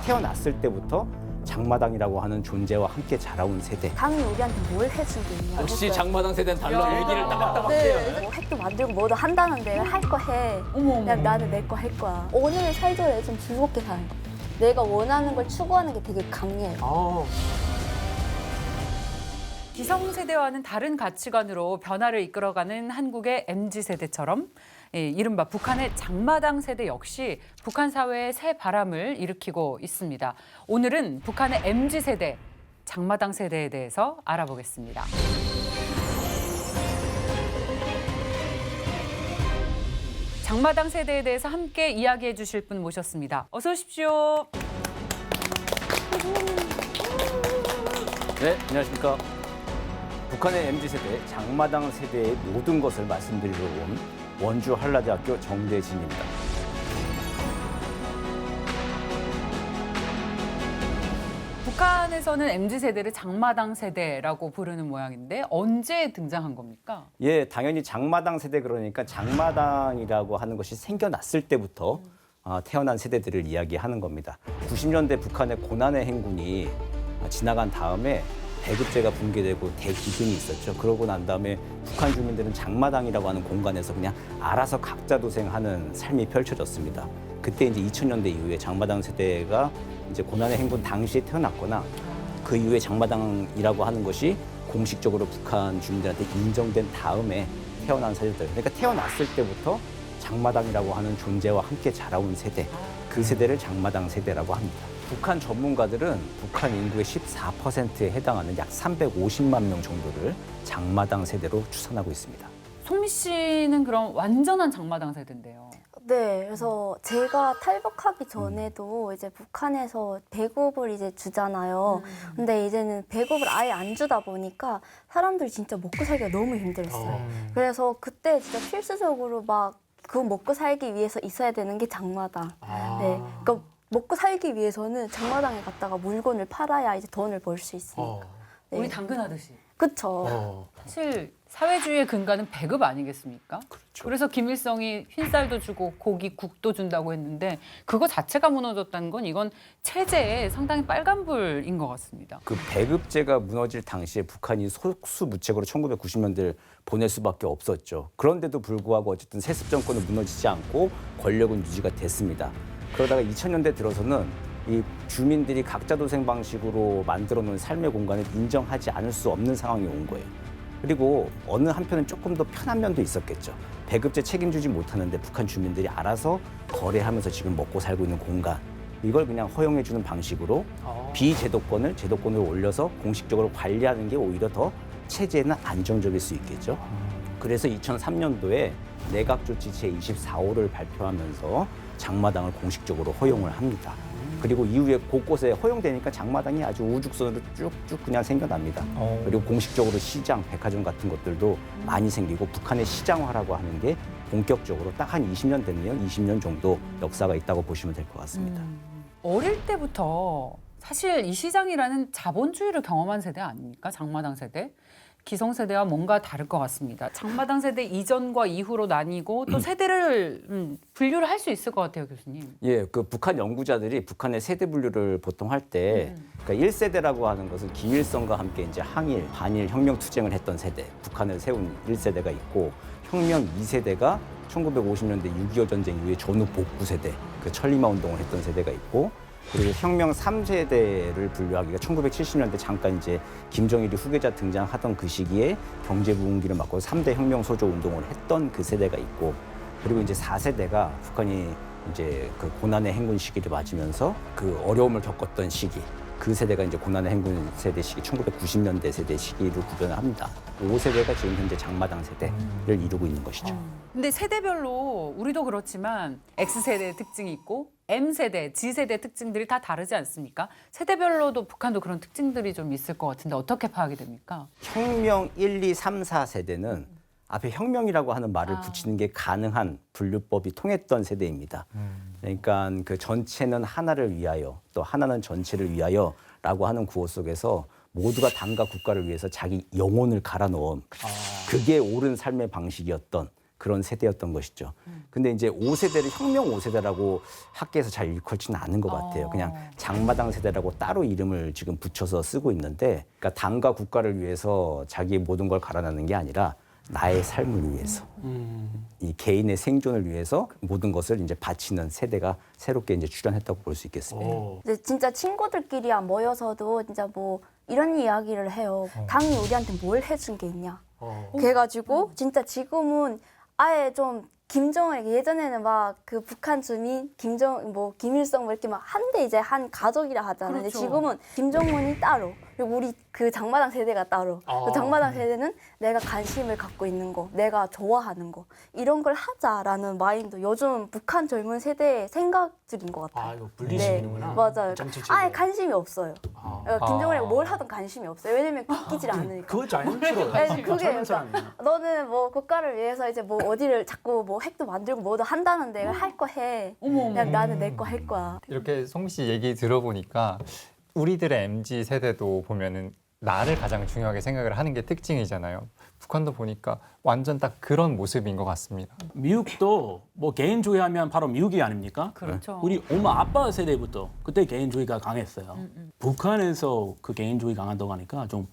태어났을 때부터 장마당이라고 하는 존재와 함께 자라온 세대. 당이 우리한테 뭘 해준 게 있냐. 역시 했어요. 장마당 세대는 달라. 얘기를 따박따박 네, 해요. 그래서 뭐 핵도 만들고 뭐도 한다는데 할 거 해. 어머, 어머. 그냥 나는 내 거 할 거야. 오늘을 살더라도 좀 즐겁게 사는 거. 내가 원하는 걸 추구하는 게 되게 강해요. 기성세대와는 다른 가치관으로 변화를 이끌어가는 한국의 MZ세대처럼 이른바 북한의 장마당 세대 역시 북한 사회에 새 바람을 일으키고 있습니다. 오늘은 북한의 MZ세대, 장마당 세대에 대해서 알아보겠습니다. 장마당 세대에 대해서 함께 이야기해 주실 분 모셨습니다. 어서 오십시오. 네, 안녕하십니까. 북한의 MZ세대, 장마당 세대의 모든 것을 말씀드리러 온 원주 한라대학교 정대진입니다. 북한에서는 MZ세대를 장마당 세대라고 부르는 모양인데 언제 등장한 겁니까? 예, 당연히 장마당 세대 그러니까 장마당이라고 하는 것이 생겨났을 때부터 태어난 세대들을 이야기하는 겁니다. 90년대 북한의 고난의 행군이 지나간 다음에 배급제가 붕괴되고 대기근이 있었죠. 그러고 난 다음에 북한 주민들은 장마당이라고 하는 공간에서 그냥 알아서 각자 도생하는 삶이 펼쳐졌습니다. 그때 이제 2000년대 이후에 장마당 세대가 이제 고난의 행군 당시에 태어났거나 그 이후에 장마당이라고 하는 것이 공식적으로 북한 주민들한테 인정된 다음에 태어난 세대들. 그러니까 태어났을 때부터 장마당이라고 하는 존재와 함께 자라온 세대. 그 세대를 장마당 세대라고 합니다. 북한 전문가들은 북한 인구의 14%에 해당하는 약 350만 명 정도를 장마당 세대로 추산하고 있습니다. 송미 씨는 그럼 완전한 장마당 세대인데요. 네, 그래서 제가 탈북하기 전에도 이제 북한에서 배급을 이제 주잖아요. 근데 이제는 배급을 아예 안 주다 보니까 사람들이 진짜 먹고 살기가 너무 힘들었어요. 그래서 그때 진짜 필수적으로 막 그 먹고 살기 위해서 있어야 되는 게 장마당. 네, 그러니까 먹고 살기 위해서는 장마당에 갔다가 물건을 팔아야 이제 돈을 벌 수 있으니까. 네. 우리 당근하듯이. 그쵸. 사실 사회주의의 근간은 배급 아니겠습니까? 그렇죠. 그래서 김일성이 흰쌀도 주고 고기, 국도 준다고 했는데 그거 자체가 무너졌다는 건 이건 체제에 상당히 빨간불인 것 같습니다. 그 배급제가 무너질 당시에 북한이 속수무책으로 1990년대를 보낼 수밖에 없었죠. 그런데도 불구하고 어쨌든 세습 정권은 무너지지 않고 권력은 유지가 됐습니다. 그러다가 2000년대 들어서는 이 주민들이 각자 도생 방식으로 만들어 놓은 삶의 공간을 인정하지 않을 수 없는 상황이 온 거예요. 그리고 어느 한편은 조금 더 편한 면도 있었겠죠. 배급제 책임지지 못하는데 북한 주민들이 알아서 거래하면서 지금 먹고 살고 있는 공간, 이걸 그냥 허용해 주는 방식으로 비제도권을 제도권으로 올려서 공식적으로 관리하는 게 오히려 더 체제에는 안정적일 수 있겠죠. 그래서 2003년도에 내각조치 제24호를 발표하면서 장마당을 공식적으로 허용을 합니다. 그리고 이후에 곳곳에 허용되니까 장마당이 아주 우후죽순으로 쭉쭉 그냥 생겨납니다. 그리고 공식적으로 시장, 백화점 같은 것들도 많이 생기고 북한의 시장화라고 하는 게 본격적으로 딱 한 20년 됐네요. 20년 정도 역사가 있다고 보시면 될 것 같습니다. 어릴 때부터 사실 이 시장이라는 자본주의를 경험한 세대 아닙니까? 장마당 세대. 기성세대와 뭔가 다를 것 같습니다. 장마당 세대 이전과 이후로 나뉘고 또 세대를 분류를 할 수 있을 것 같아요, 교수님. 예, 그 북한 연구자들이 북한의 세대 분류를 보통 할 때, 그러니까 1세대라고 하는 것은 김일성과 함께 이제 항일, 반일 혁명 투쟁을 했던 세대, 북한을 세운 1세대가 있고, 혁명 2세대가 1950년대 6.25 전쟁 이후에 전후 복구 세대, 그 천리마 운동을 했던 세대가 있고, 그리고 혁명 3세대를 분류하기가 1970년대 잠깐 이제 김정일이 후계자 등장하던 그 시기에 경제 부흥기를 맞고 3대 혁명 소조 운동을 했던 그 세대가 있고, 그리고 이제 4세대가 북한이 이제 그 고난의 행군 시기를 맞으면서 그 어려움을 겪었던 시기, 그 세대가 이제 고난의 행군 세대 시기, 1990년대 세대 시기를 구별을 합니다. 5세대가 지금 현재 장마당 세대를 이루고 있는 것이죠. 근데 세대별로 우리도 그렇지만 X세대의 특징이 있고 M세대, G세대 특징들이 다 다르지 않습니까? 세대별로도 북한도 그런 특징들이 좀 있을 것 같은데 어떻게 파악이 됩니까? 혁명 1, 2, 3, 4세대는 앞에 혁명이라고 하는 말을 붙이는 게 가능한 분류법이 통했던 세대입니다. 그러니까 그 전체는 하나를 위하여 또 하나는 전체를 위하여라고 하는 구호 속에서 모두가 당과 국가를 위해서 자기 영혼을 갈아 넣은 그게 옳은 삶의 방식이었던 그런 세대였던 것이죠. 근데 이제 5세대를 혁명 5세대라고 학계에서 잘 일컬지는 않은 것 같아요. 그냥 장마당 세대라고 따로 이름을 지금 붙여서 쓰고 있는데, 그러니까 당과 국가를 위해서 자기의 모든 걸 갈아넣는 게 아니라 나의 삶을 위해서, 이 개인의 생존을 위해서 모든 것을 이제 바치는 세대가 새롭게 이제 출현했다고 볼 수 있겠습니다. 근데 진짜 친구들끼리야 모여서도 진짜 뭐 이런 이야기를 해요. 당이 우리한테 뭘 해준 게 있냐. 그래가지고 진짜 지금은 아예 좀 김정은 예전에는 막 그 북한 주민 김일성 뭐 이렇게 막 한데 이제 한 가족이라 하잖아요. 근데 그렇죠. 지금은 김정은이 따로, 그리고 우리 그 장마당 세대가 따로. 그 장마당 세대는 내가 관심을 갖고 있는 거, 내가 좋아하는 거, 이런 걸 하자라는 마인드. 요즘 북한 젊은 세대의 생각들인 것 같아요. 이거 분리시키는구나. 네, 맞아요. 정치적으로. 아예 관심이 없어요. 그러니까 김정은이 뭘 하든 관심이 없어요. 왜냐면 끼질 않으니까. 그거 자연스러워요. 네, 그게 젊은 사람이야. 너는 뭐 국가를 위해서 이제 뭐 어디를 자꾸 뭐 핵도 만들고 뭐도 한다는데 할 거 해. 그냥 나는 내 거 할 거야. 이렇게 송 씨 얘기 들어보니까 우리들의 MZ 세대도 보면은 나를 가장 중요하게 생각을 하는 게 특징이잖아요. 북한도 보니까 완전 딱 그런 모습인 것 같습니다. 미국도 뭐 개인주의 하면 바로 미국이 아닙니까? 그렇죠. 우리 엄마 아빠 세대부터 그때 개인주의가 강했어요. 북한에서 그 개인주의 강하다고 하니까 좀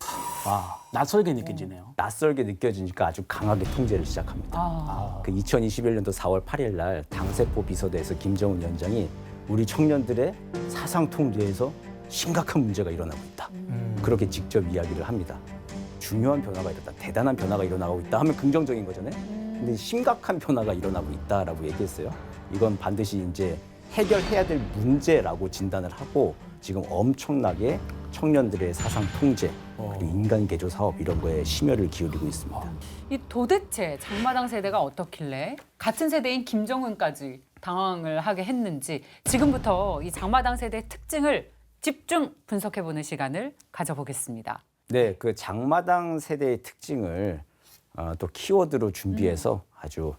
낯설게 느껴지네요. 낯설게 느껴지니까 아주 강하게 통제를 시작합니다. 그 2021년도 4월 8일 날 당세포 비서대에서 김정은 위원장이 우리 청년들의 사상 통제에서 심각한 문제가 일어나고 있다. 그렇게 직접 이야기를 합니다. 중요한 변화가 일어났다. 대단한 변화가 일어나고 있다 하면 긍정적인 거잖아요. 근데 심각한 변화가 일어나고 있다라고 얘기했어요. 이건 반드시 이제 해결해야 될 문제라고 진단을 하고 지금 엄청나게 청년들의 사상 통제 그리고 인간 개조 사업 이런 거에 심혈을 기울이고 있습니다. 이 도대체 장마당 세대가 어떻길래 같은 세대인 김정은까지 당황을 하게 했는지 지금부터 이 장마당 세대의 특징을 집중 분석해보는 시간을 가져보겠습니다. 네, 그 장마당 세대의 특징을 또 키워드로 준비해서 아주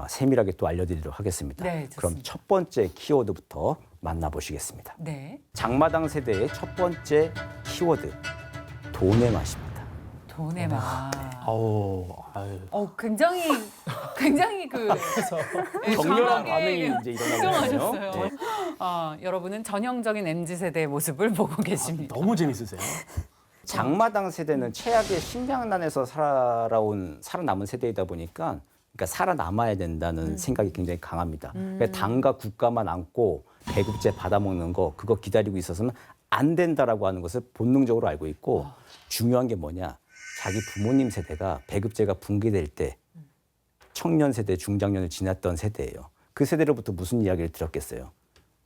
세밀하게 또 알려드리도록 하겠습니다. 네, 좋습니다. 그럼 첫 번째 키워드부터 만나보시겠습니다. 네, 장마당 세대의 첫 번째 키워드, 돈의 맛입니다. 돈의 맛. 굉장히 그 격렬한 강하게 반응이 이제 일어나고 있네요. 인정하셨어요. 여러분은 전형적인 MZ 세대의 모습을 보고 계십니다. 너무 재밌으세요. 장마당 세대는 최악의 식량난에서 살아남은 세대이다 보니까 그러니까 살아남아야 된다는 생각이 굉장히 강합니다. 그러니까 당과 국가만 안고 배급제 받아먹는 거 그거 기다리고 있어서는 안 된다라고 하는 것을 본능적으로 알고 있고 중요한 게 뭐냐. 자기 부모님 세대가 배급제가 붕괴될 때 청년 세대, 중장년을 지났던 세대예요. 그 세대로부터 무슨 이야기를 들었겠어요?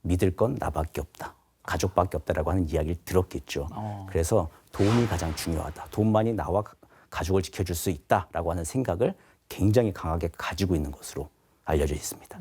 믿을 건 나밖에 없다. 가족밖에 없다라고 하는 이야기를 들었겠죠. 그래서 돈이 가장 중요하다. 돈만이 나와 가족을 지켜줄 수 있다라고 하는 생각을 굉장히 강하게 가지고 있는 것으로 알려져 있습니다.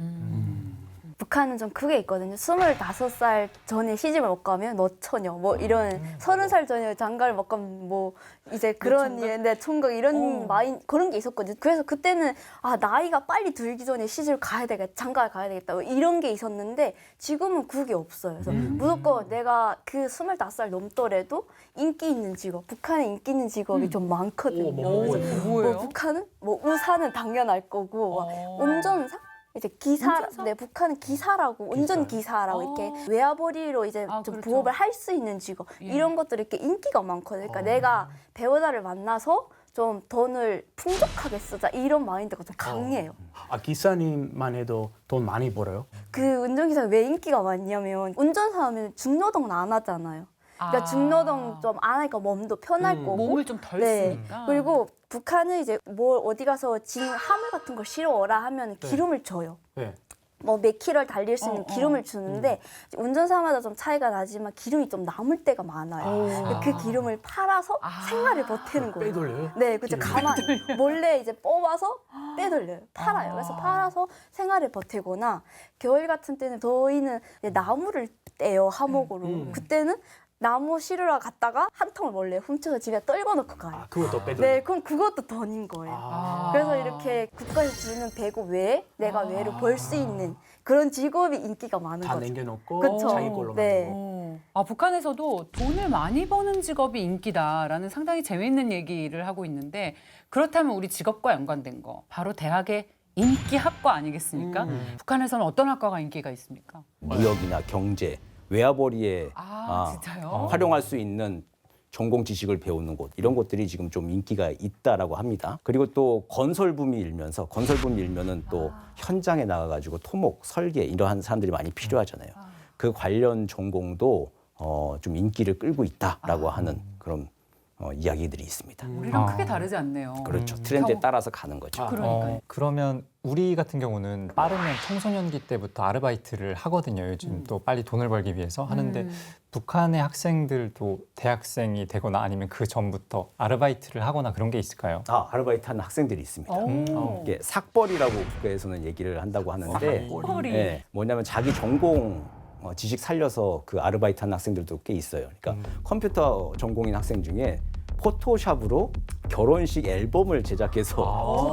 북한은 좀 그게 있거든요. 25살 전에 시집을 못 가면 너 처녀 뭐 이런 30살 전에 장가를 못 가면 뭐 이제 그런 내 총각 이런 그런 게 있었거든요. 그래서 그때는 나이가 빨리 들기 전에 시집을 가야 되겠다, 장가를 가야 되겠다 뭐 이런 게 있었는데 지금은 그게 없어요. 그래서 무조건 내가 그 25살 넘더라도 인기 있는 직업, 북한에 인기 있는 직업이 좀 많거든요. 뭐예요? 북한은 뭐 의사는 당연할 거고 운전사? 이제 기사, 네, 북한은 기사라고, 운전기사라고 이렇게 외화벌이로 이제 좀 그렇죠. 부업을 할 수 있는 직업, 이런 것들이 이렇게 인기가 많거든요. 그러니까 내가 배우자를 만나서 좀 돈을 풍족하게 쓰자, 이런 마인드가 좀 강해요. 기사님만 해도 돈 많이 벌어요? 그 운전기사가 왜 인기가 많냐면, 운전사 하면 중노동은 안 하잖아요. 그러니까 중노동 좀 안 하니까 몸도 편할 거고. 몸을 좀 덜 네. 쓰니까. 그리고 북한은 이제 뭐 어디 가서 화물 같은 거 실어오라 하면 기름을 줘요. 네. 뭐 몇 킬로를 달릴 수 있는 기름을 주는데 운전사마다 좀 차이가 나지만 기름이 좀 남을 때가 많아요. 그 기름을 팔아서 생활을 버티는 거예요. 빼돌려요? 네, 그렇죠. 가만히 몰래 이제 뽑아서 빼돌려요. 팔아요. 그래서 팔아서 생활을 버티거나 겨울 같은 때는 저희는 이제 나무를 떼요, 하목으로. 그때는 나무 실으러 갔다가 한 통을 몰래 훔쳐서 집에 떨궈 놓고 가요. 그것도 빼돌려. 네, 그럼 그것도 돈인 거예요. 그래서 이렇게 국가에서 주는 배급 외에 내가 외로 벌 수 있는 그런 직업이 인기가 많은 다 거죠. 남겨놓고 그쵸. 자기 걸로 네. 만들고. 북한에서도 돈을 많이 버는 직업이 인기다라는 상당히 재미있는 얘기를 하고 있는데 그렇다면 우리 직업과 연관된 거 바로 대학의 인기 학과 아니겠습니까? 북한에서는 어떤 학과가 인기가 있습니까? 무역이나 경제, 외화벌이에 진짜요? 활용할 수 있는 전공 지식을 배우는 곳 이런 곳들이 지금 좀 인기가 있다라고 합니다. 그리고 또 건설 붐이 일면서 건설 붐이 일면은 또 현장에 나가가지고 토목, 설계 이러한 사람들이 많이 필요하잖아요. 그 관련 전공도 좀 인기를 끌고 있다라고 하는 그런 이야기들이 있습니다. 우리랑 크게 다르지 않네요. 그렇죠. 트렌드에 따라서 가는 거죠. 그러니까요. 그러면 우리 같은 경우는 빠르면 청소년기 때부터 아르바이트를 하거든요. 요즘 또 빨리 돈을 벌기 위해서 하는데 북한의 학생들도 대학생이 되거나 아니면 그 전부터 아르바이트를 하거나 그런 게 있을까요? 아르바이트 하는 학생들이 있습니다. 이게 삭벌이라고 국가에서는 얘기를 한다고 하는데 삭벌이. 뭐냐면 자기 전공 지식 살려서 그 아르바이트 하는 학생들도 꽤 있어요. 그러니까 컴퓨터 전공인 학생 중에 포토샵으로 결혼식 앨범을 제작해서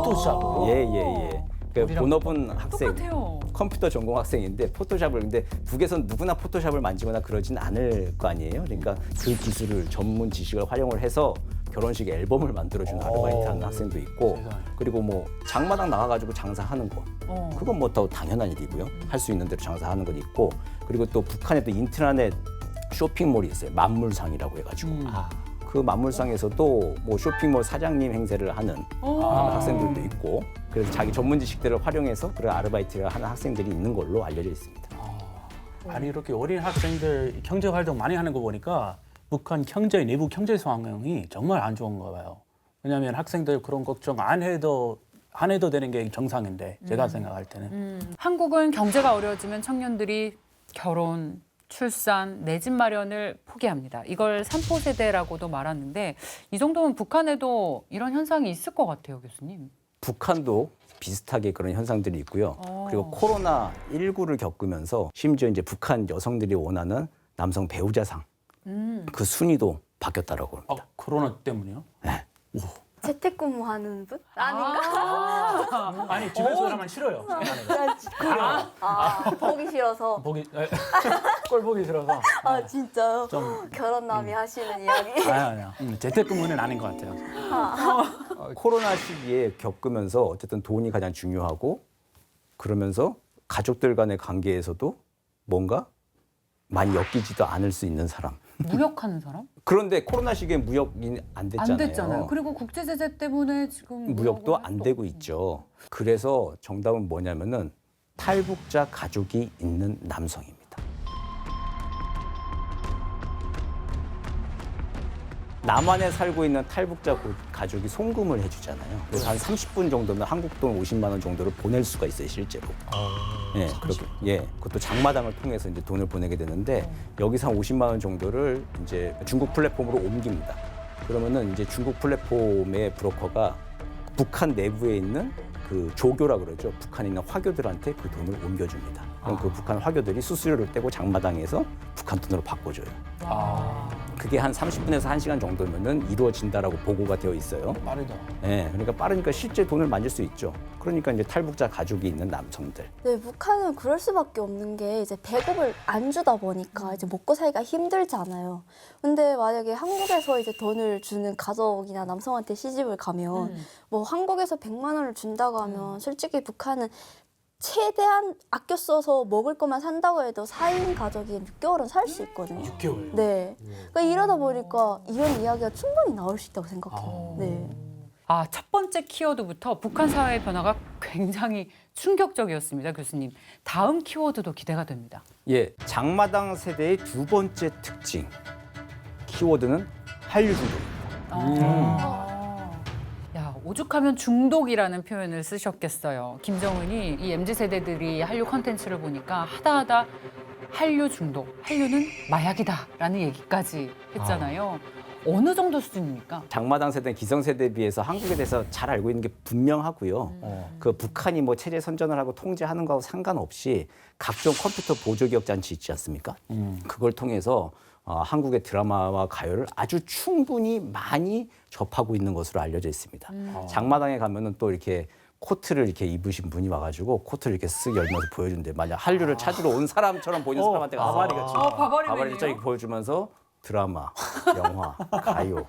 포토샵으로? 예. 그러니까 본업은 학생, 똑같아요. 컴퓨터 전공 학생인데 포토샵을 근데 북에서는 누구나 포토샵을 만지거나 그러진 않을 거 아니에요. 그러니까 그 기술을 전문 지식을 활용을 해서 결혼식 앨범을 만들어주는 아르바이트하는 학생도 있고 세상에. 그리고 뭐 장마당 나가가지고 장사하는 거 그건 뭐 더 당연한 일이고요. 할 수 있는 대로 장사하는 건 있고 그리고 또 북한에 또 인트라넷 쇼핑몰이 있어요. 만물상이라고 해가지고 그 만물상에서도 뭐 쇼핑몰 사장님 행세를 하는 학생들도 있고 그래서 자기 전문 지식들을 활용해서 그런 아르바이트를 하는 학생들이 있는 걸로 알려져 있습니다. 아니 이렇게 어린 학생들 경제 활동 많이 하는 거 보니까 북한 경제 내부 경제 상황이 정말 안 좋은가 봐요. 왜냐하면 학생들 그런 걱정 안 해도 되는 게 정상인데 제가 생각할 때는 한국은 경제가 어려워지면 청년들이 결혼, 출산, 내 집 마련을 포기합니다. 이걸 삼포 세대라고도 말하는데 이 정도면 북한에도 이런 현상이 있을 것 같아요, 교수님. 북한도 비슷하게 그런 현상들이 있고요. 그리고 코로나19를 겪으면서 심지어 이제 북한 여성들이 원하는 남성 배우자상 그 순위도 바뀌었다라고 합니다. 코로나 때문이요? 재택근무하는 분? 아닌가? 아니 집에서 하면 싫어요. 보기 싫어서. 꼴 보기 싫어서. 아 진짜요? 좀 결혼남이 하시는 이야기. 아니요. 재택근무는 아닌 것 같아요. 코로나 시기에 겪으면서 어쨌든 돈이 가장 중요하고 그러면서 가족들 간의 관계에서도 뭔가 많이 엮이지도 않을 수 있는 사람. 무역하는 사람? 그런데 코로나 시기에 무역이 안 됐잖아요. 안 됐잖아요. 그리고 국제 제재 때문에 지금 무역도 안 되고 있죠. 그래서 정답은 뭐냐면은 탈북자 가족이 있는 남성입니다. 남한에 살고 있는 탈북자 가족이 송금을 해주잖아요. 그래서 한 30분 정도면 한국 돈 50만 원 정도를 보낼 수가 있어요, 실제로. 그렇게 그것도 장마당을 통해서 이제 돈을 보내게 되는데 여기서 한 50만 원 정도를 이제 중국 플랫폼으로 옮깁니다. 그러면은 이제 중국 플랫폼의 브로커가 북한 내부에 있는 그 조교라 그러죠. 북한에 있는 화교들한테 그 돈을 옮겨줍니다. 그럼 그 북한 화교들이 수수료를 떼고 장마당에서 북한 돈으로 바꿔줘요. 그게 한 30분에서 1시간 정도면은 이루어진다라고 보고가 되어 있어요. 빠르다. 그러니까 빠르니까 실제 돈을 만질 수 있죠. 그러니까 이제 탈북자 가족이 있는 남성들. 네, 북한은 그럴 수밖에 없는 게 이제 배급을 안 주다 보니까 이제 먹고 살기가 힘들잖아요. 근데 만약에 한국에서 이제 돈을 주는 가족이나 남성한테 시집을 가면 뭐 한국에서 100만 원을 준다고 하면 솔직히 북한은 최대한 아껴 써서 먹을 것만 산다고 해도 4인 가족이 6개월은 살 수 있거든요. 6개월. 네. 그러니까 이러다 보니까 이런 이야기가 충분히 나올 수 있다고 생각해요. 네. 첫 번째 키워드부터 북한 사회의 변화가 굉장히 충격적이었습니다, 교수님. 다음 키워드도 기대가 됩니다. 장마당 세대의 두 번째 특징. 키워드는 한류 중독입니다. 오죽하면 중독이라는 표현을 쓰셨겠어요. 김정은이 이 MZ세대들이 한류 콘텐츠를 보니까 하다 한류 중독, 한류는 마약이다라는 얘기까지 했잖아요. 어느 정도 수준입니까? 장마당 세대는 기성세대에 비해서 한국에 대해서 잘 알고 있는 게 분명하고요. 그 북한이 뭐 체제 선전을 하고 통제하는 거하고 상관없이 각종 컴퓨터 보조기억 장치 있지 않습니까? 그걸 통해서 한국의 드라마와 가요를 아주 충분히 많이 접하고 있는 것으로 알려져 있습니다. 장마당에 가면은 또 이렇게 코트를 이렇게 입으신 분이 와가지고 코트를 이렇게 쓱 열면서 보여준대. 만약 한류를 찾으러 온 사람처럼 보이는 사람한테 가서 바바리를 이렇게 보여주면서 드라마, 영화, 가요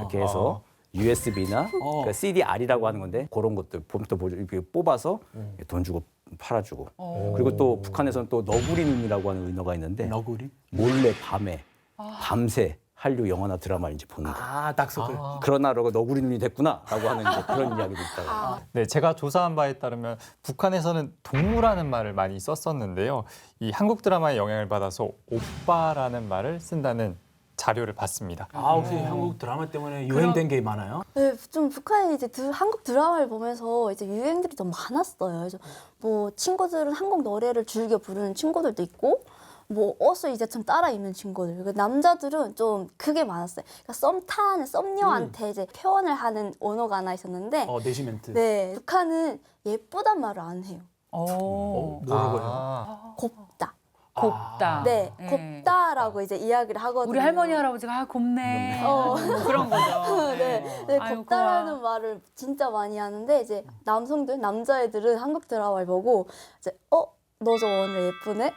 이렇게 해서 USB나 그러니까 CDR이라고 하는 건데 그런 것들 봄부터 이렇게 뽑아서 돈 주고 팔아주고 그리고 또 북한에서는 또 너구리 눈이라고 하는 은어가 있는데 너구리? 몰래 밤에 밤새 한류 영화나 드라마를 이제 보는 거. 아, 닥서클. 그러나 너가 너구리 눈이 됐구나라고 하는 이제 그런 이야기도 있다고. 네, 제가 조사한 바에 따르면 북한에서는 동무라는 말을 많이 썼었는데요. 이 한국 드라마의 영향을 받아서 오빠라는 말을 쓴다는 자료를 봤습니다. 아, 혹시 한국 드라마 때문에 유행된 게 많아요? 네, 좀 북한에 이제 한국 드라마를 보면서 이제 유행들이 좀 많았어요. 그래서 뭐 친구들은 한국 노래를 즐겨 부르는 친구들도 있고, 뭐 옷을 이제 좀 따라 입는 친구들. 그 남자들은 좀 그게 많았어요. 그러니까 썸 타는 썸녀한테 이제 표현을 하는 언어가 하나 있었는데, 내시멘트. 네, 북한은 예쁘단 말을 안 해요. 뭐라고 해요? 곱다. 곱다. 네, 네. 곱다라고 이제 이야기를 하거든요. 우리 할머니 할아버지가 곱네. 뭐 그런 거죠. 네, 네, 아유, 곱다라는 고마워. 말을 진짜 많이 하는데 이제 남자애들은 한국 드라마를 보고 이제 너 저 오늘 예쁘네?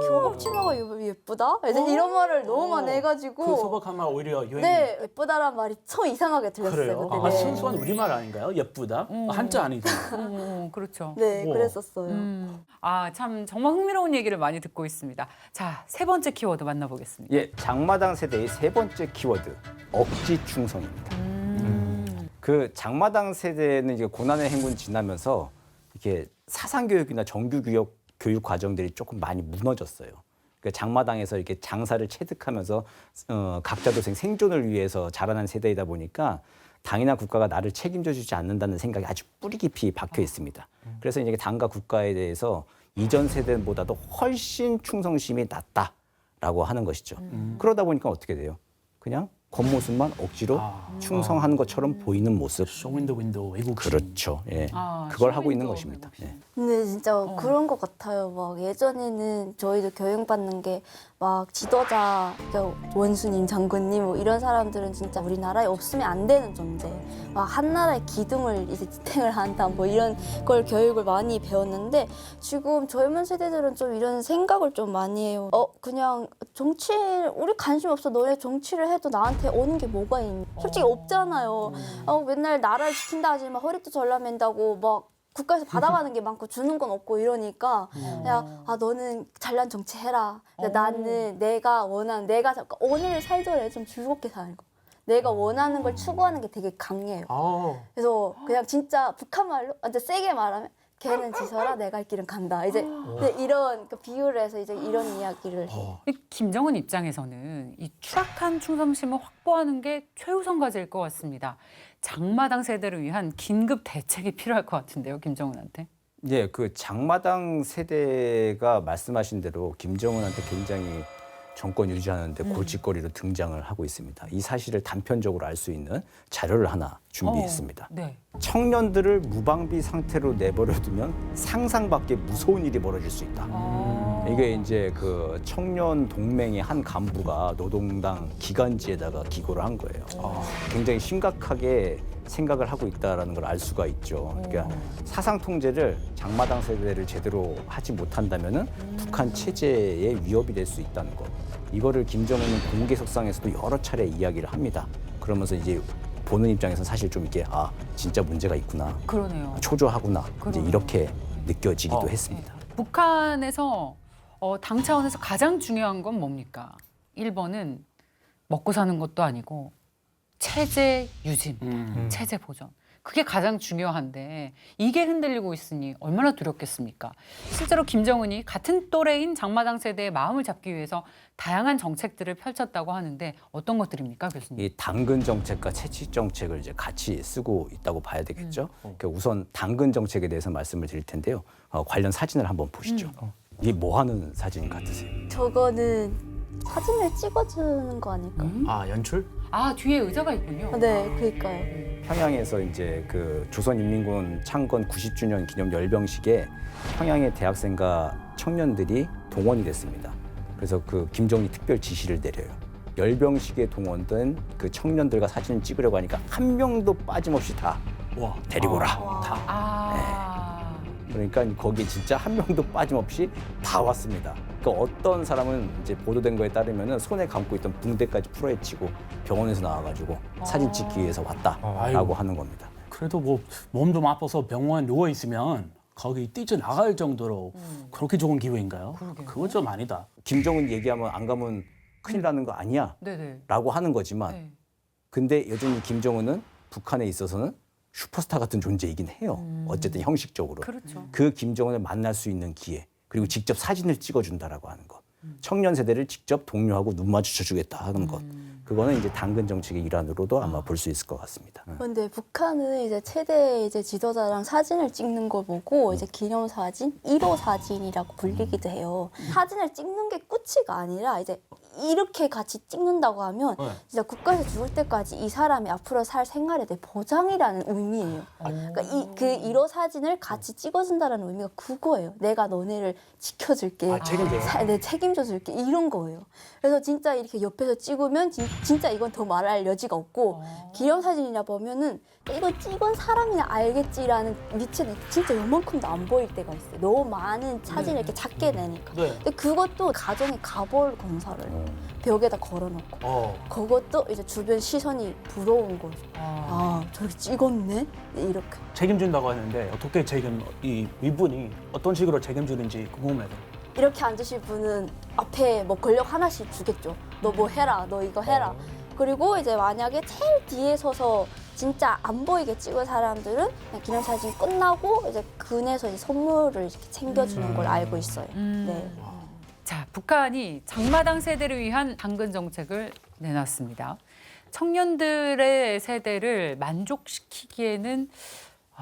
교복 치마가 예쁘다? 이제 이런 말을 너무 많이 해가지고 그 소박한 말 오히려 유행. 네, 예쁘다란 말이 참 이상하게 들렸어요. 그래요? 그때. 아, 네. 순수한 우리말 아닌가요? 예쁘다? 한자 아니잖아요. 그렇죠. 네, 우와. 그랬었어요. 아, 참 정말 흥미로운 얘기를 많이 듣고 있습니다. 자, 세 번째 키워드 만나보겠습니다. 예, 장마당 세대의 세 번째 키워드 억지 충성입니다. 그 장마당 세대는 이제 고난의 행군 지나면서 이렇게 사상 교육이나 정규 교육 과정들이 조금 많이 무너졌어요. 그러니까 장마당에서 이렇게 장사를 체득하면서 각자 도생 생존을 위해서 자라난 세대이다 보니까 당이나 국가가 나를 책임져주지 않는다는 생각이 아주 뿌리 깊이 박혀 있습니다. 그래서 이제 당과 국가에 대해서 이전 세대보다도 훨씬 충성심이 낮다라고 하는 것이죠. 그러다 보니까 어떻게 돼요? 그냥 겉모습만 억지로 충성하는 것처럼 보이는 모습. 쇼윈도 외국인. 그렇죠. 예. 아, 그걸 하고 있는 쇼윈도 것입니다. 예. 근데 진짜 그런 것 같아요. 막 예전에는 저희도 교육받는 게 막 지도자, 그러니까 원수님, 장군님 뭐 이런 사람들은 진짜 우리나라에 없으면 안 되는 존재. 막 한 나라의 기둥을 이제 지탱을 한다 뭐 이런 걸 교육을 많이 배웠는데 지금 젊은 세대들은 좀 이런 생각을 좀 많이 해요. 그냥 정치 우리 관심 없어. 너네 정치를 해도 나한테 오는 게 뭐가 있니? 솔직히 없잖아요. 맨날 나라를 지킨다 하지 막 허리도 절라맨다고 막 국가에서 받아가는 게 많고 주는 건 없고 이러니까 그냥 너는 잘난 정치 해라. 나는 내가 원하는 오늘 살더라도 좀 즐겁게 사는 거. 내가 원하는 걸 추구하는 게 되게 강해요. 그래서 그냥 진짜 북한 말로 완전 세게 말하면 걔는 지서라 내가 할 길은 간다. 이제 이런 비유를 해서 이제 이런 이야기를 해요. 김정은 입장에서는 이 추락한 충성심을 확보하는 게 최우선 과제일 것 같습니다. 장마당 세대를 위한 긴급 대책이 필요할 것 같은데요, 김정은한테. 예, 그 장마당 세대가 말씀하신 대로 김정은한테 굉장히 정권 유지하는데 골칫거리로 등장을 하고 있습니다. 이 사실을 단편적으로 알 수 있는 자료를 하나 준비했습니다. 네. 청년들을 무방비 상태로 내버려두면 상상 밖의 무서운 일이 벌어질 수 있다. 이게 이제 그 청년 동맹의 한 간부가 노동당 기간지에다가 기고를 한 거예요. 굉장히 심각하게 생각을 하고 있다라는 걸 알 수가 있죠. 그러니까 사상 통제를 장마당 세대를 제대로 하지 못한다면은 북한 체제에 위협이 될 수 있다는 것. 이거를 김정은은 공개석상에서도 여러 차례 이야기를 합니다. 그러면서 이제 보는 입장에서 사실 좀 이게 진짜 문제가 있구나. 그러네요. 초조하구나. 이제 그러네요. 이렇게 느껴지기도 했습니다. 북한에서 당 차원에서 가장 중요한 건 뭡니까? 1번은 먹고 사는 것도 아니고 체제 유진, 체제 보존. 그게 가장 중요한데 이게 흔들리고 있으니 얼마나 두렵겠습니까? 실제로 김정은이 같은 또래인 장마당 세대의 마음을 잡기 위해서 다양한 정책들을 펼쳤다고 하는데 어떤 것들입니까, 교수님? 이 당근 정책과 채찍 정책을 이제 같이 쓰고 있다고 봐야 되겠죠. 그러니까 우선 당근 정책에 대해서 말씀을 드릴 텐데요. 관련 사진을 한번 보시죠. 이게 뭐 하는 사진 같으세요? 저거는 사진을 찍어주는 거 아닐까? 연출? 뒤에 의자가 있군요. 네, 그러니까요. 평양에서 이제 그 조선인민군 창건 90주년 기념 열병식에 평양의 대학생과 청년들이 동원이 됐습니다. 그래서 그 김정은이 특별 지시를 내려요. 열병식에 동원된 그 청년들과 사진을 찍으려고 하니까 한 명도 빠짐없이 다 데리고 오라. 다. 아. 그러니까 거기 진짜 한 명도 빠짐없이 다 왔습니다. 그러니까 어떤 사람은 이제 보도된 거에 따르면은 손에 감고 있던 붕대까지 풀어헤치고 병원에서 나와가지고 사진 찍기 위해서 왔다라고 아이고. 하는 겁니다. 그래도 뭐 몸 좀 아파서 병원 누워 있으면 거기 뛰쳐나갈 정도로 그렇게 좋은 기회인가요? 그건 좀 아니다. 김정은 얘기하면 안 가면 큰일 나는 거 아니야? 네네. 라고 하는 거지만 네. 근데 여전히 김정은은 북한에 있어서는 슈퍼스타 같은 존재이긴 해요. 어쨌든 형식적으로. 그렇죠. 그 김정은을 만날 수 있는 기회 그리고 직접 사진을 찍어준다라고 하는 것. 청년 세대를 직접 독려하고 눈 마주쳐주겠다 하는 것. 그거는 이제 당근 정책의 일환으로도 아마 볼 수 있을 것 같습니다. 근데 북한은 이제 최대 이제 지도자랑 사진을 찍는 걸 보고 이제 기념 사진, 1호 사진이라고 불리기도 해요. 사진을 찍는 게 끝이가 아니라 이제 이렇게 같이 찍는다고 하면 진짜 국가에서 죽을 때까지 이 사람이 앞으로 살 생활에 대해 보장이라는 의미예요. 그러니까 그 1호 사진을 같이 찍어준다는 의미가 그거예요. 내가 너네를 지켜줄게. 책임져요? 네, 책임져줄게. 이런 거예요. 그래서 진짜 이렇게 옆에서 찍으면 진짜 이건 더 말할 여지가 없고 기념사진이라 보면은 이거 찍은 사람이나 알겠지라는 밑에 진짜 요만큼도 안 보일 때가 있어요. 너무 많은 사진을 이렇게 작게 내니까. 네. 근데 그것도 가정에 가볼 건설을 벽에다 걸어놓고 그것도 이제 주변 시선이 부러운 거죠. 아, 저렇게 찍었네? 이렇게. 책임진다고 하는데 어떻게 이 위분이 어떤 식으로 책임지는지 궁금해요. 이렇게 앉으실 분은 앞에 뭐 권력 하나씩 주겠죠. 너 뭐 해라, 너 이거 해라. 그리고 이제 만약에 제일 뒤에 서서 진짜 안 보이게 찍은 사람들은 그냥 기념사진 끝나고 이제 근에서 이제 선물을 이렇게 챙겨주는 걸 알고 있어요. 네. 자, 북한이 장마당 세대를 위한 당근 정책을 내놨습니다. 청년들의 세대를 만족시키기에는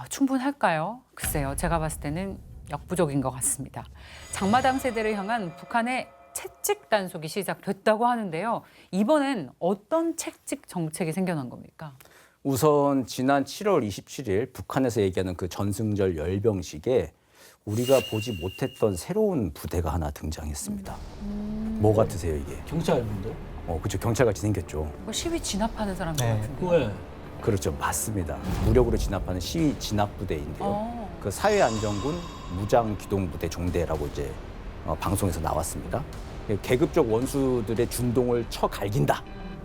충분할까요? 글쎄요, 제가 봤을 때는 역부족인 것 같습니다. 장마당 세대를 향한 북한의 채찍 단속이 시작됐다고 하는데요. 이번엔 어떤 채찍 정책이 생겨난 겁니까? 우선 지난 7월 27일 북한에서 얘기하는 그 전승절 열병식에 우리가 보지 못했던 새로운 부대가 하나 등장했습니다. 뭐 같으세요 이게? 경찰분들? 그렇죠. 경찰같이 생겼죠. 뭐 시위 진압하는 사람들 네. 같은데. 왜? 그렇죠. 맞습니다. 무력으로 진압하는 시위 진압 부대인데요. 그 사회안정군 무장기동부대 종대라고 이제 방송에서 나왔습니다. 계급적 원수들의 준동을 쳐 갈긴다.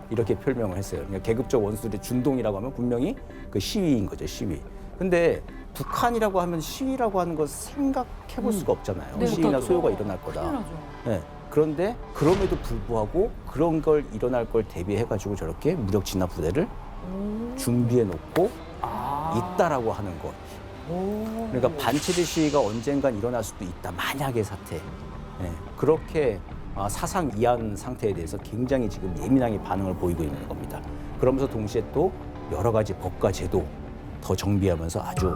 이렇게 표명을 했어요. 그러니까 계급적 원수들의 준동이라고 하면 분명히 그 시위인 거죠, 시위. 근데 북한이라고 하면 시위라고 하는 거 생각해 볼 수가 없잖아요. 네, 시위나 못하죠. 소요가 일어날 큰일 거다. 나죠. 네. 그런데 그럼에도 불구하고 그런 걸 일어날 걸 대비해가지고 저렇게 무력 진압 부대를 준비해 놓고 있다라고 하는 것. 그러니까 반체제 시위가 언젠간 일어날 수도 있다. 만약의 사태. 네. 그렇게 사상 이한 상태에 대해서 굉장히 지금 예민하게 반응을 보이고 있는 겁니다. 그러면서 동시에 또 여러 가지 법과 제도 더 정비하면서 아주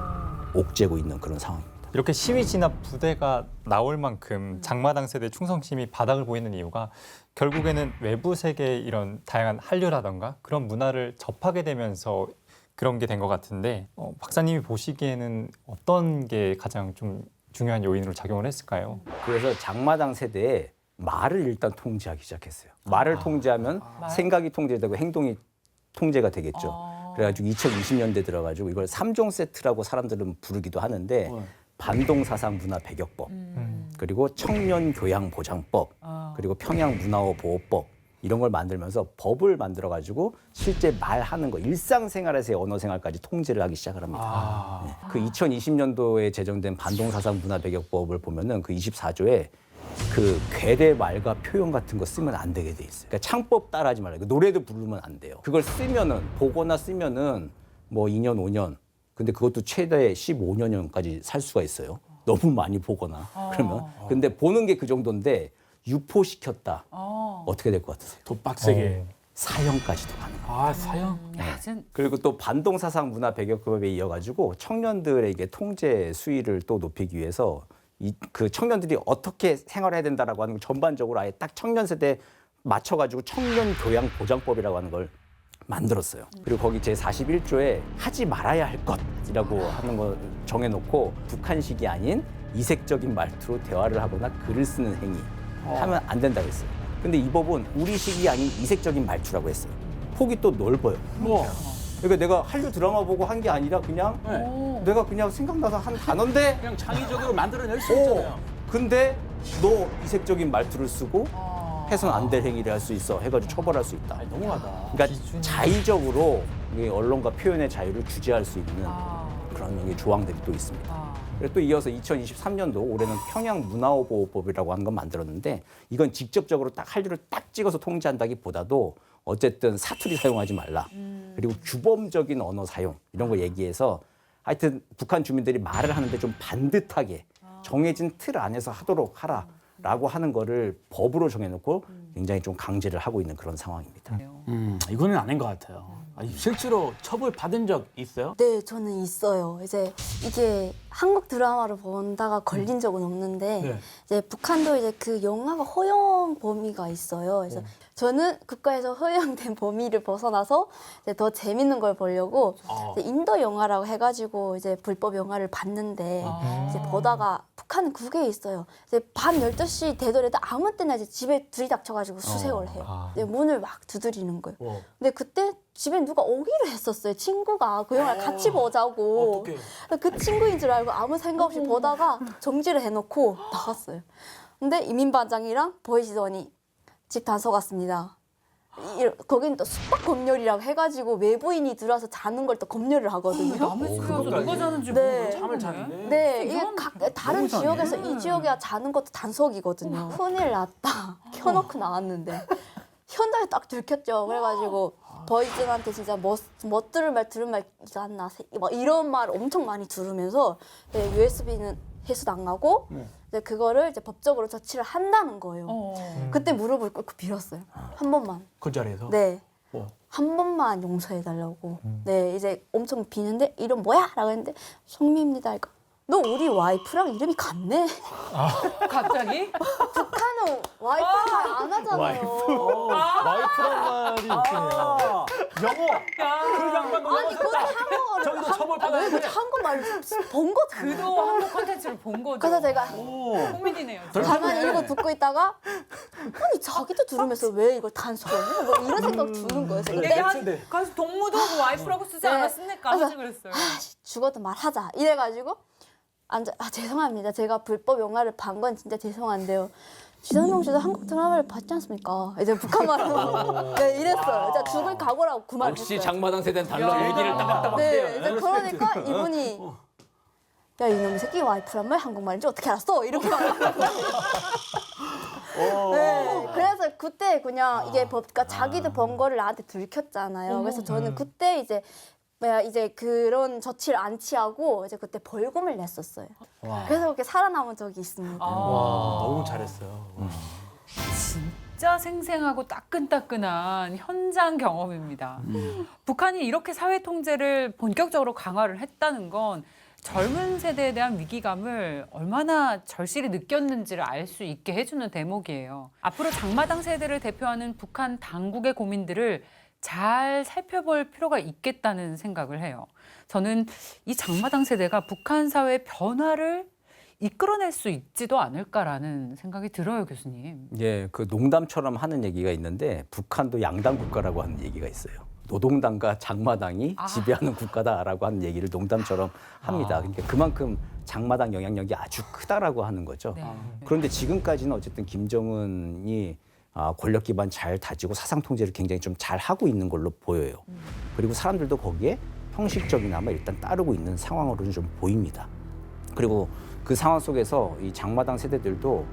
옥죄고 있는 그런 상황입니다. 이렇게 시위 진압 부대가 나올 만큼 장마당 세대 충성심이 바닥을 보이는 이유가 결국에는 외부 세계의 이런 다양한 한류라던가 그런 문화를 접하게 되면서 그런 게 된 것 같은데 박사님이 보시기에는 어떤 게 가장 좀 중요한 요인으로 작용을 했을까요? 그래서 장마당 세대에 말을 일단 통제하기 시작했어요. 말을 통제하면 생각이 통제되고 행동이 통제가 되겠죠. 그래가지고 2020년대 들어가지고 이걸 3종 세트라고 사람들은 부르기도 하는데 반동사상 문화 배격법, 그리고 청년 교양 보장법, 그리고 평양 문화어 보호법 이런 걸 만들면서 법을 만들어가지고 실제 말하는 거, 일상생활에서의 언어생활까지 통제를 하기 시작을 합니다. 네. 그 2020년도에 제정된 반동사상 문화 배격법을 보면은 그 24조에 그 괴대 말과 표현 같은 거 쓰면 안 되게 돼 있어요. 그러니까 창법 따라하지 말아요. 노래도 부르면 안 돼요. 그걸 쓰면은 보거나 쓰면은 뭐 2년, 5년. 근데 그것도 최대 15년까지 살 수가 있어요. 너무 많이 보거나 그러면. 근데 보는 게 그 정도인데 유포시켰다. 어떻게 될 것 같으세요? 더 빡세게. 사형까지도 가능합니다. 사형? 야, 진 그리고 또 반동사상 문화 배격법에 이어가지고 청년들에게 통제 수위를 또 높이기 위해서 그 청년들이 어떻게 생활해야 된다라고 하는 걸 전반적으로 아예 딱 청년 세대에 맞춰가지고 청년 교양 보장법이라고 하는 걸 만들었어요. 그리고 거기 제41조에 하지 말아야 할 것이라고 하는 걸 정해놓고 북한식이 아닌 이색적인 말투로 대화를 하거나 글을 쓰는 행위 하면 안 된다고 했어요. 근데 이 법은 우리식이 아닌 이색적인 말투라고 했어요. 폭이 또 넓어요. 그러니까 내가 한류 드라마 보고 한 게 아니라 그냥 내가 그냥 생각나서 한 단어인데 그냥 창의적으로 만들어낼 수 있잖아요. 근데 너 이색적인 말투를 쓰고 해서는 안 될 행위를 할 수 있어 해가지고 처벌할 수 있다. 아니, 너무하다. 그러니까 자의적으로 이 언론과 표현의 자유를 규제할 수 있는 그런 이 조항들이 또 있습니다. 그리고 또 이어서 2023년도 올해는 평양문화보호법이라고 하는 건 만들었는데 이건 직접적으로 딱 한류를 딱 찍어서 통제한다기보다도 어쨌든 사투리 사용하지 말라. 그리고 규범적인 언어 사용 이런 거 얘기해서 하여튼 북한 주민들이 말을 하는데 좀 반듯하게 정해진 틀 안에서 하도록 하라라고 하는 거를 법으로 정해놓고 굉장히 좀 강제를 하고 있는 그런 상황입니다. 이거는 아닌 것 같아요. 아니, 실제로 처벌 받은 적 있어요? 네, 저는 있어요. 이제 이게 한국 드라마를 보다가 걸린 적은 없는데 네. 이제 북한도 이제 그 영화가 허용 범위가 있어요. 그래서 저는 국가에서 허용된 범위를 벗어나서 이제 더 재밌는 걸 보려고 이제 인도 영화라고 해가지고 이제 불법 영화를 봤는데 이제 보다가 북한은 그게 있어요. 이제 밤 12시 되더라도 아무 때나 이제 집에 들이닥쳐가지고 수색을 해요. 이제 문을 막 두드리는 거예요. 근데 그때 집에 누가 오기로 했었어요. 친구가 그 영화를 같이 보자고. 어떡해. 그 친구인 줄 알고 아무 생각 없이 보다가 정지를 해놓고 나갔어요. 근데 이민반장이랑 보이시더니 집 단속 왔습니다. 거기는 또 숙박 검열이라고 해가지고 외부인이 들어와서 자는 걸 또 검열을 하거든요. 남의 집에서 누가 자는지 네. 모르고 잠을 자는데. 네, 이게 다른 너무 이상해. 지역에서 이 지역에 자는 것도 단속이거든요. 큰일 났다. 켜놓고 나왔는데 현장에 딱 들켰죠. 그래가지고 보이즈한테 진짜 못 들을 말 들을 말 이거 안 나. 막 이런 말 엄청 많이 들으면서 USB는 회수도 안 가고 이제 그거를 이제 법적으로 조치를 한다는 거예요. 그때 무릎을 꿇고 빌었어요. 한 번만. 그 자리에서? 네. 어. 한 번만 용서해달라고. 네, 이제 엄청 비는데 이름 뭐야? 라고 했는데 성미입니다. 그러니까 너 우리 와이프랑 이름이 같네. 갑자기? 북한은 와이프랑 말 안 하잖아요. 와이프란 말이 있네요. 영어! 그 양반도 아니, 그것도 한국어를 저기도 처벌 받아야 왜 돼. 한국말을 본 거잖아요. 그도 한국 콘텐츠를 본 거죠. 그래서 제가 코미디네요. 가만히 이러고 듣고 있다가 아니 자기도 들으면서 왜 이걸 단속해? 뭐 이런 생각 드는 거예요. 그래서 내가 네. 가서 동무도 그 와이프라고 쓰지 네. 않았습니까? 그래서 하지 그랬어요. 죽어도 말하자 이래가지고 죄송합니다. 제가 불법 영화를 본 건 진짜 죄송한데요. 지상동 씨도 한국 드라마를 봤지 않습니까? 이제 북한 말로 네, 이랬어요. 진짜 죽을 각오라고 그 말을 역시 했어요. 장마당 세대는 달라. 얘기를 따박따박 네, 해요. 이제 그러니까 이분이 야 이놈의 새끼 와이프란 말 한국말인지 어떻게 알았어? 이렇게 말해요. 네, 그래서 그때 그냥 이게 그러니까 자기도 번 거를 나한테 들켰잖아요. 그래서 저는 그때 이제 그런 조치를 안 취하고 이제 그때 벌금을 냈었어요. 그래서 그렇게 살아남은 적이 있습니다. 너무 잘했어요. 진짜 생생하고 따끈따끈한 현장 경험입니다. 북한이 이렇게 사회 통제를 본격적으로 강화를 했다는 건 젊은 세대에 대한 위기감을 얼마나 절실히 느꼈는지를 알 수 있게 해주는 대목이에요. 앞으로 장마당 세대를 대표하는 북한 당국의 고민들을 잘 살펴볼 필요가 있겠다는 생각을 해요. 저는 이 장마당 세대가 북한 사회의 변화를 이끌어낼 수 있지도 않을까라는 생각이 들어요, 교수님. 예, 그 농담처럼 하는 얘기가 있는데 북한도 양당 국가라고 하는 얘기가 있어요. 노동당과 장마당이 지배하는 국가다라고 하는 얘기를 농담처럼 합니다. 그러니까 그만큼 장마당 영향력이 아주 크다라고 하는 거죠. 네. 그런데 지금까지는 어쨌든 김정은이 권력 기반 잘 다지고 사상 통제를 굉장히 좀 잘 하고 있는 걸로 보여요. 그리고 사람들도 거기에 형식적이나마 일단 따르고 있는 상황으로는 좀 보입니다. 그리고 그 상황 속에서 이 장마당 세대들도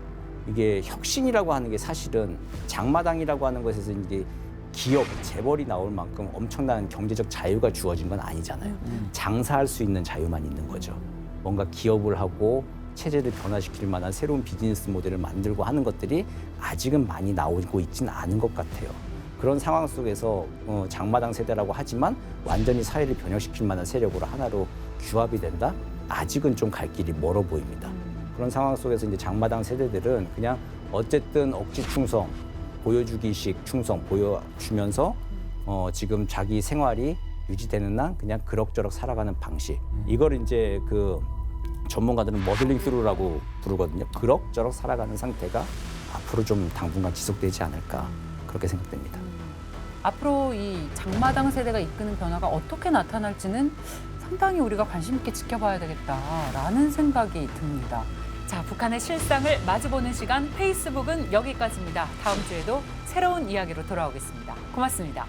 이게 혁신이라고 하는 게 사실은 장마당이라고 하는 것에서 이게 기업, 재벌이 나올 만큼 엄청난 경제적 자유가 주어진 건 아니잖아요. 장사할 수 있는 자유만 있는 거죠. 뭔가 기업을 하고 체제를 변화시킬 만한 새로운 비즈니스 모델을 만들고 하는 것들이 아직은 많이 나오고 있지는 않은 것 같아요. 그런 상황 속에서 장마당 세대라고 하지만 완전히 사회를 변혁시킬 만한 세력으로 하나로 규합이 된다? 아직은 좀 갈 길이 멀어 보입니다. 그런 상황 속에서 이제 장마당 세대들은 그냥 어쨌든 억지 충성, 보여주기식 충성 보여주면서 지금 자기 생활이 유지되는 한 그냥 그럭저럭 살아가는 방식. 이걸 이제 그 전문가들은 머들링 스루라고 부르거든요. 그럭저럭 살아가는 상태가 앞으로 좀 당분간 지속되지 않을까 그렇게 생각됩니다. 앞으로 이 장마당 세대가 이끄는 변화가 어떻게 나타날지는 상당히 우리가 관심 있게 지켜봐야 되겠다라는 생각이 듭니다. 자, 북한의 실상을 마주보는 시간 페이스북은 여기까지입니다. 다음 주에도 새로운 이야기로 돌아오겠습니다. 고맙습니다.